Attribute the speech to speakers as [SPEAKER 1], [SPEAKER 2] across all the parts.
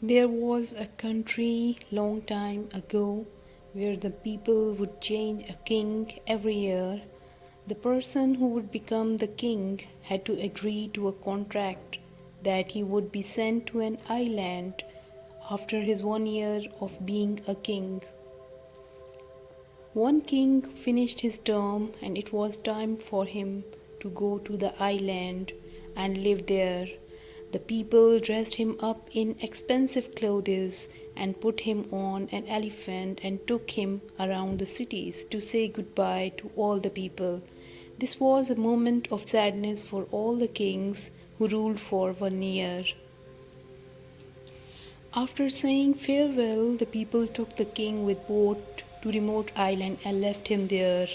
[SPEAKER 1] There was a country long time ago where the people would change a king every year. The person who would become the king had to agree to a contract that he would be sent to an island after his 1 year of being a king. One king finished his term and it was time for him to go to the island and live there. The people dressed him up in expensive clothes and put him on an elephant and took him around the cities to say goodbye to all the people. This was a moment of sadness for all the kings who ruled for 1 year. After saying farewell, the people took the king with boat to remote island and left him there.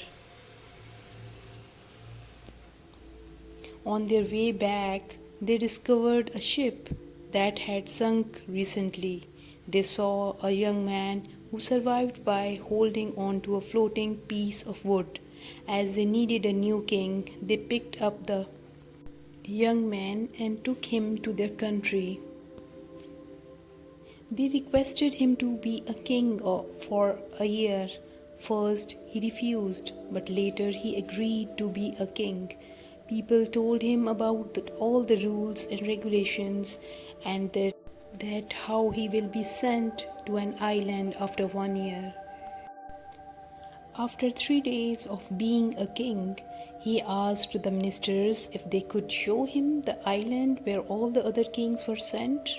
[SPEAKER 1] On their way back, they discovered a ship that had sunk recently. They saw a young man who survived by holding on to a floating piece of wood. As they needed a new king, they picked up the young man and took him to their country. They requested him to be a king for a year. First, he refused, but later he agreed to be a king. People told him about all the rules and regulations and that how he will be sent to an island after 1 year. After 3 days of being a king, he asked the ministers if they could show him the island where all the other kings were sent.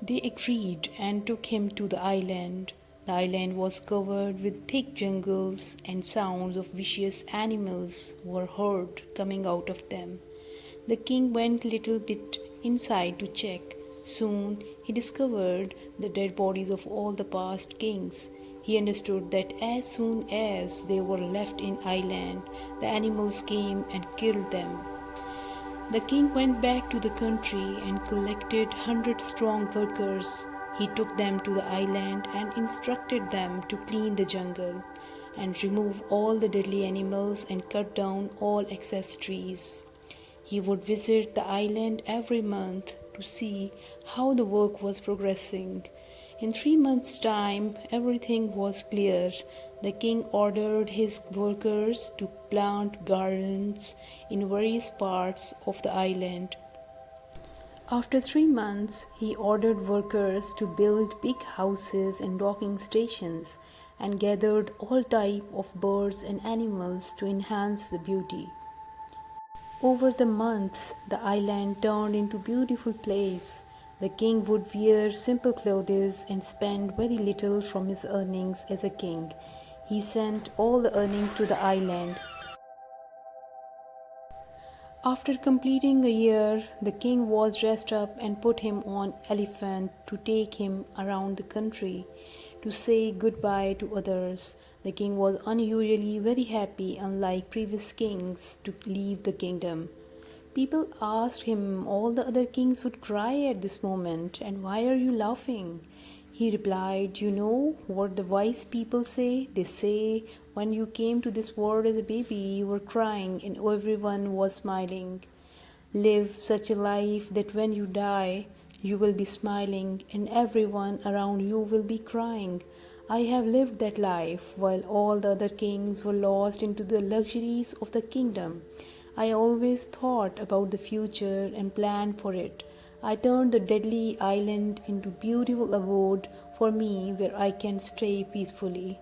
[SPEAKER 1] They agreed and took him to the island. The island was covered with thick jungles, and sounds of vicious animals were heard coming out of them. The king went a little bit inside to check. Soon he discovered the dead bodies of all the past kings. He understood that as soon as they were left in island, the animals came and killed them. The king went back to the country and collected 100 strong workers. He took them to the island and instructed them to clean the jungle and remove all the deadly animals and cut down all excess trees. He would visit the island every month to see how the work was progressing. In 3 months' time, everything was clear. The king ordered his workers to plant gardens in various parts of the island. After 3 months, he ordered workers to build big houses and docking stations and gathered all types of birds and animals to enhance the beauty. Over the months, the island turned into a beautiful place. The king would wear simple clothes and spend very little from his earnings as a king. He sent all the earnings to the island. After completing a year, the king was dressed up and put him on elephant to take him around the country to say goodbye to others. The king was unusually very happy, unlike previous kings, to leave the kingdom. People asked him, all the other kings would cry at this moment, and why are you laughing? He replied, you know what the wise people say? They say, when you came to this world as a baby, you were crying and everyone was smiling. Live such a life that when you die, you will be smiling and everyone around you will be crying. I have lived that life while all the other kings were lost into the luxuries of the kingdom. I always thought about the future and planned for it. I turned the deadly island into a beautiful abode for me where I can stay peacefully.